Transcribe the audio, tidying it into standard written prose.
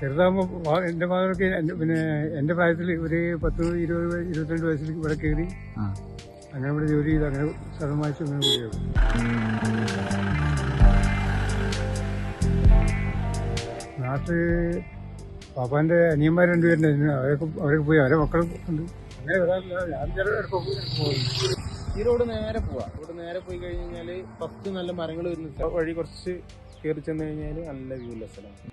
ചെറുതാകുമ്പോ എന്റെ മകനൊക്കെ പിന്നെ എന്റെ പ്രായത്തിൽ ഒരു 10-22 വയസ്സിൽ ഇവിടെ കയറി അങ്ങനെ ഇവിടെ ജോലി ചെയ്ത് അങ്ങനെ സ്ഥലം വായിച്ചു അങ്ങനെ കൂടിയാണ്. നാട്ടില് പാപ്പാന്റെ അനിയന്മാർ രണ്ടുപേരുണ്ടായിരുന്നു. അവരൊക്കെ പോയി, അവരെ മക്കളും ഉണ്ട്. അങ്ങനെ വരാറില്ല. ഞാൻ ചിലപ്പോൾ പോകും. ഈ റോഡ് നേരെ പോവാ. റോഡ് നേരെ പോയി കഴിഞ്ഞാല് ഫസ്റ്റ് നല്ല മരങ്ങൾ വരുന്ന വഴി കുറച്ച് കയറി ചെന്ന് കഴിഞ്ഞാല് നല്ല വ്യൂ ഉള്ള സ്ഥലമാണ്.